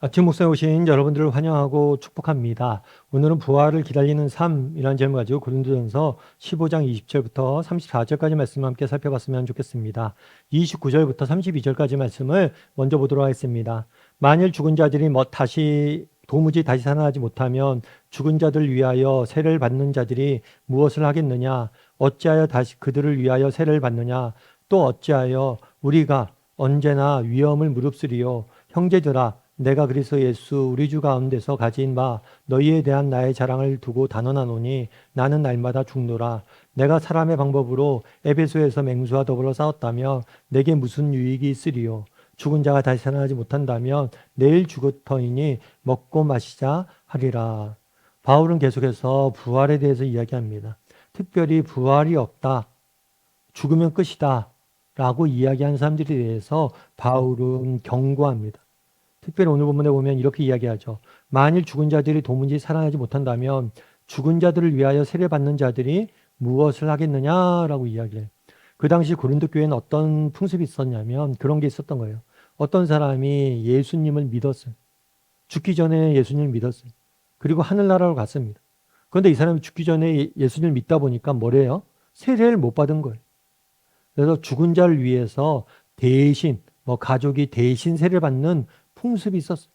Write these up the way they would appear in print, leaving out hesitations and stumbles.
아침 목상에 오신 여러분들을 환영하고 축복합니다. 오늘은 부활을 기다리는 삶이라는 제목을 가지고 고린도전서 15장 20절부터 34절까지 말씀을 함께 살펴봤으면 좋겠습니다. 29절부터 32절까지 말씀을 먼저 보도록 하겠습니다. 만일 죽은 자들이 도무지 다시 살아나지 못하면 죽은 자들 위하여 세를 받는 자들이 무엇을 하겠느냐? 어찌하여 다시 그들을 위하여 세를 받느냐? 또 어찌하여 우리가 언제나 위험을 무릅쓰리요? 형제들아, 내가 그리스도 예수 우리 주 가운데서 가진 바 너희에 대한 나의 자랑을 두고 단언하노니 나는 날마다 죽노라. 내가 사람의 방법으로 에베소에서 맹수와 더불어 싸웠다면 내게 무슨 유익이 있으리요. 죽은 자가 다시 살아나지 못한다면 내일 죽을 터이니 먹고 마시자 하리라. 바울은 계속해서 부활에 대해서 이야기합니다. 특별히 부활이 없다, 죽으면 끝이다 라고 이야기하는 사람들에 대해서 바울은 경고합니다. 특별히 오늘 본문에 보면 이렇게 이야기하죠. 만일 죽은 자들이 도무지 살아나지 못한다면 죽은 자들을 위하여 세례받는 자들이 무엇을 하겠느냐라고 이야기해요. 그 당시 고린도 교회는 어떤 풍습이 있었냐면 그런 게 있었던 거예요. 어떤 사람이 예수님을 믿었어요. 죽기 전에 예수님을 믿었어요. 그리고 하늘나라로 갔습니다. 그런데 이 사람이 죽기 전에 예수님을 믿다 보니까 뭐래요? 세례를 못 받은 거예요. 그래서 죽은 자를 위해서 대신 가족이 대신 세례를 받는 풍습이 있었어.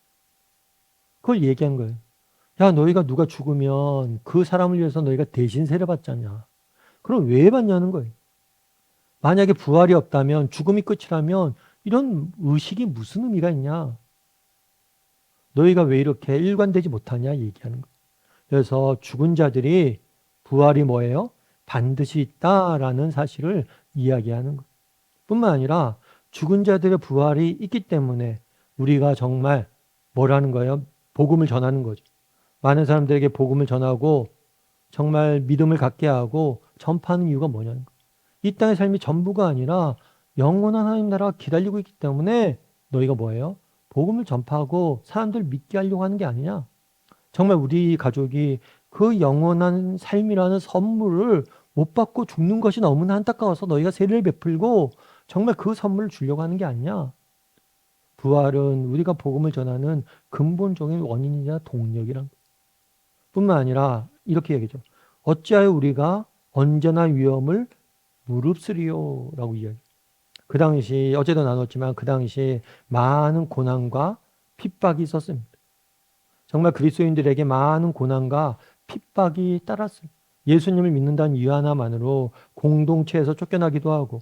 그걸 얘기한 거예요. 야, 너희가 누가 죽으면 그 사람을 위해서 너희가 대신 세례 받잖냐. 그럼 왜 받냐는 거예요. 만약에 부활이 없다면, 죽음이 끝이라면 이런 의식이 무슨 의미가 있냐. 너희가 왜 이렇게 일관되지 못하냐 얘기하는 거예요. 그래서 죽은 자들이 부활이 뭐예요? 반드시 있다라는 사실을 이야기하는 거예요. 뿐만 아니라 죽은 자들의 부활이 있기 때문에 우리가 정말 뭐라는 거예요? 복음을 전하는 거죠. 많은 사람들에게 복음을 전하고 정말 믿음을 갖게 하고 전파하는 이유가 뭐냐는 거예요. 이 땅의 삶이 전부가 아니라 영원한 하나님 나라가 기다리고 있기 때문에 너희가 뭐예요? 복음을 전파하고 사람들 믿게 하려고 하는 게 아니냐. 정말 우리 가족이 그 영원한 삶이라는 선물을 못 받고 죽는 것이 너무나 안타까워서 너희가 세례를 베풀고 정말 그 선물을 주려고 하는 게 아니냐. 부활은 우리가 복음을 전하는 근본적인 원인이자 동력이란 뿐만 아니라 이렇게 얘기죠. 어찌하여 우리가 언제나 위험을 무릅쓰리요 라고 이야기해요. 그 당시 어제도 나눴지만 그 당시 많은 고난과 핍박이 있었습니다. 정말 그리스도인들에게 많은 고난과 핍박이 따랐어요. 예수님을 믿는다는 이유 하나만으로 공동체에서 쫓겨나기도 하고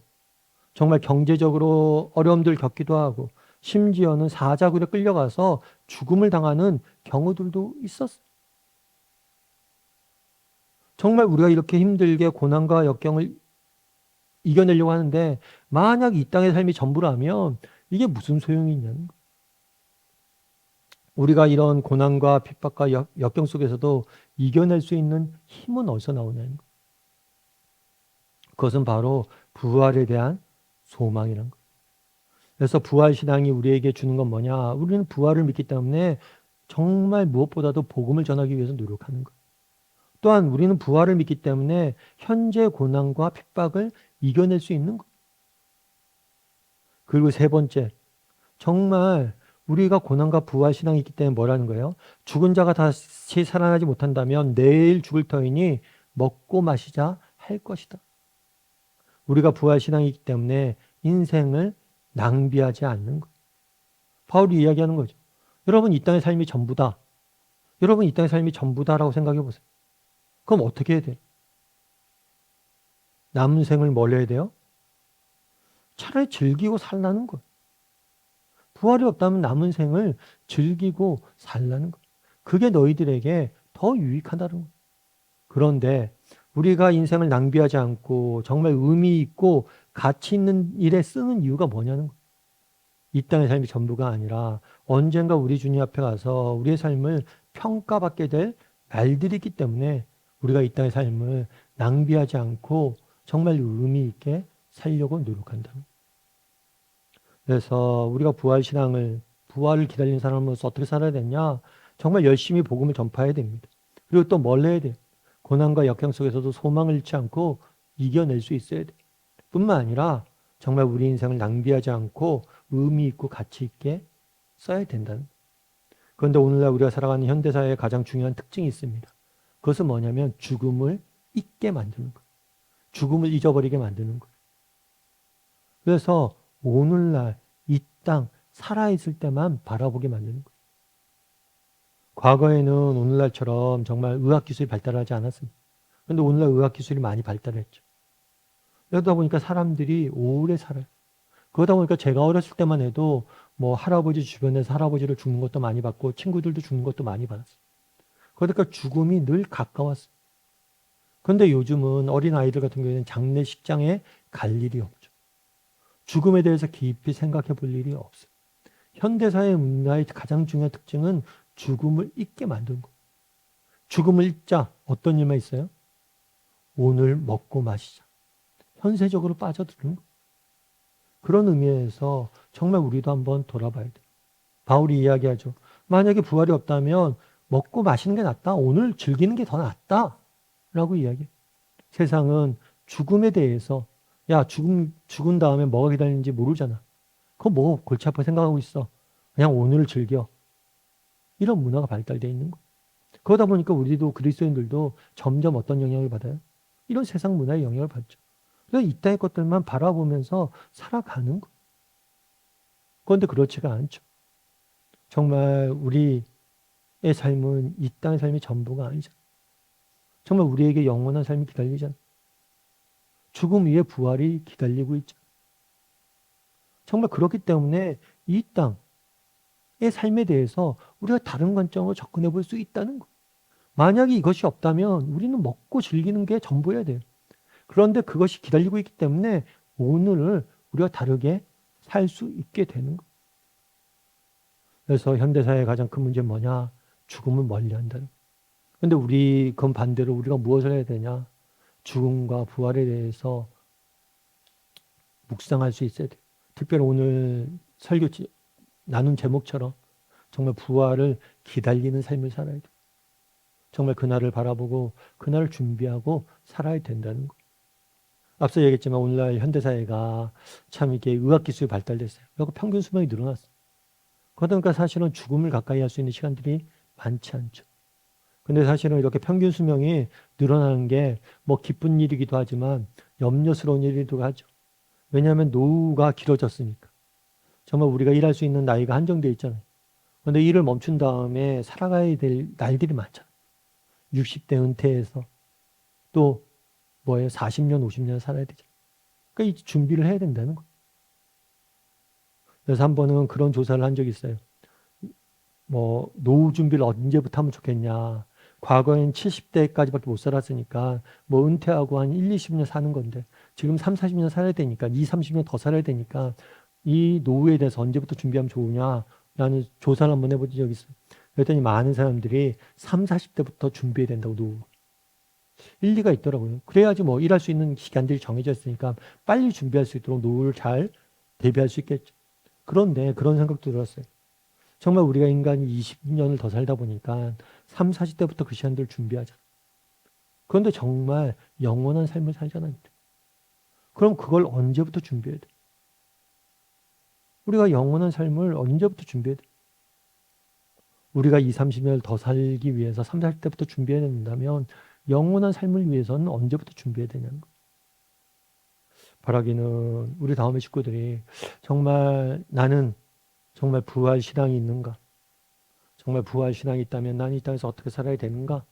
정말 경제적으로 어려움들 겪기도 하고 심지어는 사자굴에 끌려가서 죽음을 당하는 경우들도 있었어요. 정말 우리가 이렇게 힘들게 고난과 역경을 이겨내려고 하는데 만약 이 땅의 삶이 전부라면 이게 무슨 소용이 있냐는 거예요. 우리가 이런 고난과 핍박과 역경 속에서도 이겨낼 수 있는 힘은 어디서 나오냐는 거예요. 그것은 바로 부활에 대한 소망이라는 거예요. 그래서 부활신앙이 우리에게 주는 건 뭐냐? 우리는 부활을 믿기 때문에 정말 무엇보다도 복음을 전하기 위해서 노력하는 거예요. 또한 우리는 부활을 믿기 때문에 현재 고난과 핍박을 이겨낼 수 있는 거예요. 그리고 세 번째, 정말 우리가 고난과 부활 신앙이 있기 때문에 뭐라는 거예요? 죽은 자가 다시 살아나지 못한다면 내일 죽을 터이니 먹고 마시자 할 것이다. 우리가 부활 신앙이 있기 때문에 인생을 낭비하지 않는 거예요. 바울이 이야기하는 거죠. 여러분 이 땅의 삶이 전부다. 여러분 이 땅의 삶이 전부다라고 생각해 보세요. 그럼 어떻게 해야 돼요? 남은 생을 뭘 해야 돼요? 차라리 즐기고 살라는 거예요. 부활이 없다면 남은 생을 즐기고 살라는 거예요. 그게 너희들에게 더 유익하다는 거예요. 그런데 우리가 인생을 낭비하지 않고 정말 의미 있고 가치 있는 일에 쓰는 이유가 뭐냐는 거예요. 이 땅의 삶이 전부가 아니라 언젠가 우리 주님 앞에 가서 우리의 삶을 평가받게 될 날들이 있기 때문에 우리가 이 땅의 삶을 낭비하지 않고 정말 의미 있게 살려고 노력한다는 거예요. 그래서 우리가 부활을 기다리는 사람으로서 어떻게 살아야 되냐? 정말 열심히 복음을 전파해야 됩니다. 그리고 또 뭘 해야 돼요? 고난과 역경 속에서도 소망을 잃지 않고 이겨낼 수 있어야 돼요. 뿐만 아니라 정말 우리 인생을 낭비하지 않고 의미 있고 가치 있게 써야 된다는. 그런데 오늘날 우리가 살아가는 현대사회의 가장 중요한 특징이 있습니다. 그것은 뭐냐면 죽음을 잊게 만드는 거예요. 죽음을 잊어버리게 만드는 거예요. 그래서 오늘날 이 땅 살아있을 때만 바라보게 만드는 거예요. 과거에는 오늘날처럼 정말 의학기술이 발달하지 않았습니다. 그런데 오늘날 의학기술이 많이 발달했죠. 그러다 보니까 사람들이 오래 살아요. 그러다 보니까 제가 어렸을 때만 해도 뭐 할아버지 주변에서 할아버지를 죽는 것도 많이 봤고 친구들도 죽는 것도 많이 봤어요. 그러니까 죽음이 늘 가까웠어요. 그런데 요즘은 어린 아이들 같은 경우에는 장례식장에 갈 일이 없죠. 죽음에 대해서 깊이 생각해 볼 일이 없어요. 현대사회 문화의 가장 중요한 특징은 죽음을 잊게 만드는 거예요. 죽음을 잊자. 어떤 일만 있어요? 오늘 먹고 마시자. 현세적으로 빠져드는 거예요. 그런 의미에서 정말 우리도 한번 돌아봐야 돼요. 바울이 이야기하죠. 만약에 부활이 없다면 먹고 마시는 게 낫다. 오늘 즐기는 게 더 낫다. 라고 이야기해요. 세상은 죽음에 대해서 야, 죽은 다음에 뭐가 기다리는지 모르잖아. 그거 뭐 골치 아파 생각하고 있어. 그냥 오늘을 즐겨. 이런 문화가 발달되어 있는 거예요. 그러다 보니까 우리도 그리스도인들도 점점 어떤 영향을 받아요? 이런 세상 문화의 영향을 받죠. 그래서 이 땅의 것들만 바라보면서 살아가는 거예요. 그런데 그렇지가 않죠. 정말 우리의 삶은 이 땅의 삶이 전부가 아니잖아. 정말 우리에게 영원한 삶이 기다리잖아. 죽음 위에 부활이 기다리고 있잖아. 정말 그렇기 때문에 이 땅의 삶에 대해서 우리가 다른 관점으로 접근해 볼 수 있다는 거예요. 만약에 이것이 없다면 우리는 먹고 즐기는 게 전부여야 돼요. 그런데 그것이 기다리고 있기 때문에 오늘을 우리가 다르게 살 수 있게 되는 거예요. 그래서 현대사회의 가장 큰 문제는 뭐냐? 죽음을 멀리한다는 거예요. 그런데 그건 반대로 우리가 무엇을 해야 되냐? 죽음과 부활에 대해서 묵상할 수 있어야 돼요. 특별히 오늘 설교 나눈 제목처럼 정말 부활을 기다리는 삶을 살아야 돼요. 정말 그날을 바라보고 그날을 준비하고 살아야 된다는 거. 앞서 얘기했지만 오늘날 현대사회가 참 이게 의학기술이 발달됐어요. 그리고 평균 수명이 늘어났어요. 그러다 보니까 사실은 죽음을 가까이 할 수 있는 시간들이 많지 않죠. 근데 사실은 이렇게 평균 수명이 늘어나는 게 뭐 기쁜 일이기도 하지만 염려스러운 일이기도 하죠. 왜냐하면 노후가 길어졌으니까. 정말 우리가 일할 수 있는 나이가 한정되어 있잖아요. 그런데 일을 멈춘 다음에 살아가야 될 날들이 많잖아요. 60대 은퇴해서 또 40년, 50년 살아야 되잖아요. 그러니까 이 준비를 해야 된다는 거예요. 그래서 한 번은 그런 조사를 한 적이 있어요. 노후 준비를 언제부터 하면 좋겠냐. 과거엔 70대까지밖에 못 살았으니까 은퇴하고 한 1, 20년 사는 건데 지금 3, 40년 살아야 되니까 2, 30년 더 살아야 되니까 이 노후에 대해서 언제부터 준비하면 좋으냐라는 조사를 한번 해본 적이 있어요. 그랬더니 많은 사람들이 3, 40대부터 준비해야 된다고 노후. 일리가 있더라고요. 그래야지 일할 수 있는 시간들이 정해져 있으니까 빨리 준비할 수 있도록 노후를 잘 대비할 수 있겠죠. 그런데 그런 생각도 들었어요. 정말 우리가 인간이 20년을 더 살다 보니까 3, 40대부터 그 시간들을 준비하자. 그런데 정말 영원한 삶을 살잖아요. 그럼 그걸 언제부터 준비해야 돼? 우리가 영원한 삶을 언제부터 준비해야 돼? 우리가 20, 30년을 더 살기 위해서 3, 40대부터 준비해야 된다면 영원한 삶을 위해서는 언제부터 준비해야 되냐는 거예요. 바라기는 우리 다음의 식구들이 정말 나는 정말 부활 신앙이 있는가? 정말 부활 신앙이 있다면 난 이 땅에서 어떻게 살아야 되는가?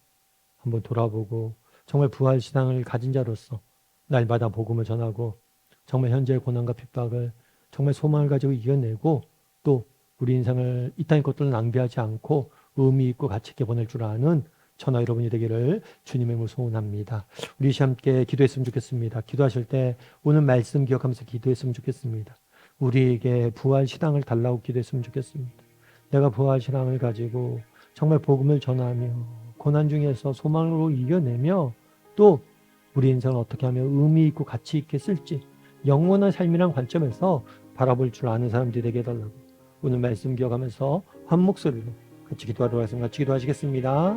한번 돌아보고 정말 부활 신앙을 가진 자로서 날마다 복음을 전하고 정말 현재의 고난과 핍박을 정말 소망을 가지고 이겨내고 또 우리 인생을 이 땅의 것들을 낭비하지 않고 의미 있고 가치 있게 보낼 줄 아는 저나 여러분이 되기를 주님의 이름으로 소원합니다. 우리 함께 기도했으면 좋겠습니다. 기도하실 때 오늘 말씀 기억하면서 기도했으면 좋겠습니다. 우리에게 부활 신앙을 달라고 기도했으면 좋겠습니다. 내가 부활 신앙을 가지고 정말 복음을 전하며 고난 중에서 소망으로 이겨내며 또 우리 인생을 어떻게 하면 의미 있고 가치 있게 쓸지 영원한 삶이란 관점에서 바라볼 줄 아는 사람들이 되게 해달라고 오늘 말씀 기억하면서 한 목소리로 같이 기도하도록 하겠습니다. 같이 기도하시겠습니다.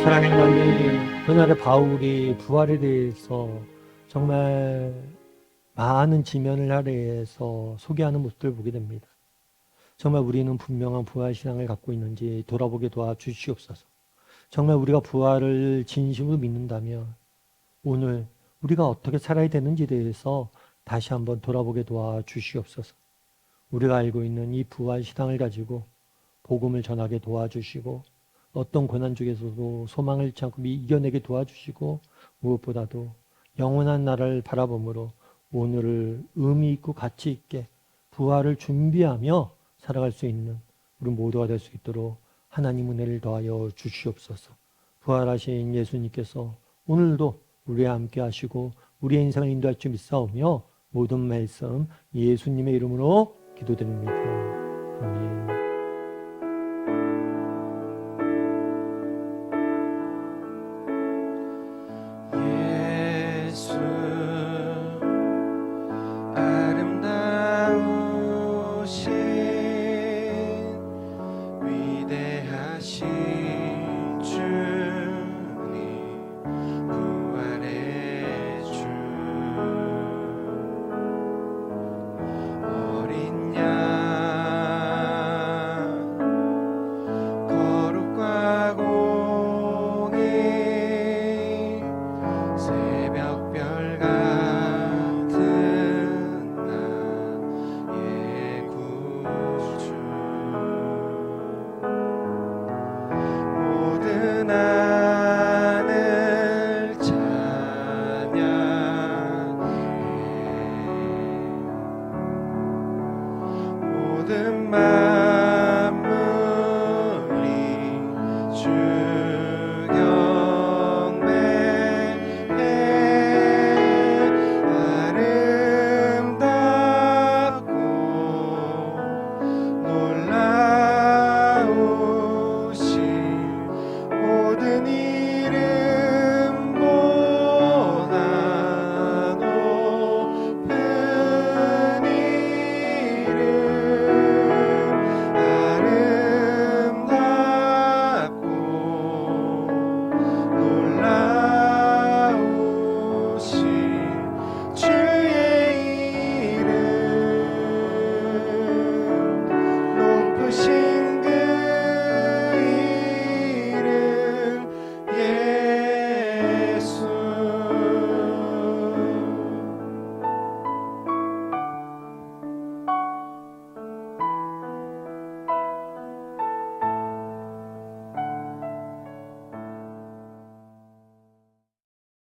사랑하는 하나님, 그날의 바울이 부활에 대해서 정말 많은 지면을 아래에서 소개하는 모습을 보게 됩니다. 정말 우리는 분명한 부활 신앙을 갖고 있는지 돌아보게 도와주시옵소서. 정말 우리가 부활을 진심으로 믿는다면 오늘 우리가 어떻게 살아야 되는지에 대해서 다시 한번 돌아보게 도와주시옵소서. 우리가 알고 있는 이 부활 신앙을 가지고 복음을 전하게 도와주시고 어떤 고난 중에서도 소망을 잃지 않고 이겨내게 도와주시고 무엇보다도 영원한 나라를 바라봄으로 오늘을 의미 있고 가치 있게 부활을 준비하며 살아갈 수 있는 우리 모두가 될 수 있도록 하나님 은혜를 더하여 주시옵소서. 부활하신 예수님께서 오늘도 우리와 함께 하시고 우리의 인생을 인도할 줄 믿사오며 모든 말씀 예수님의 이름으로 기도드립니다. 아멘.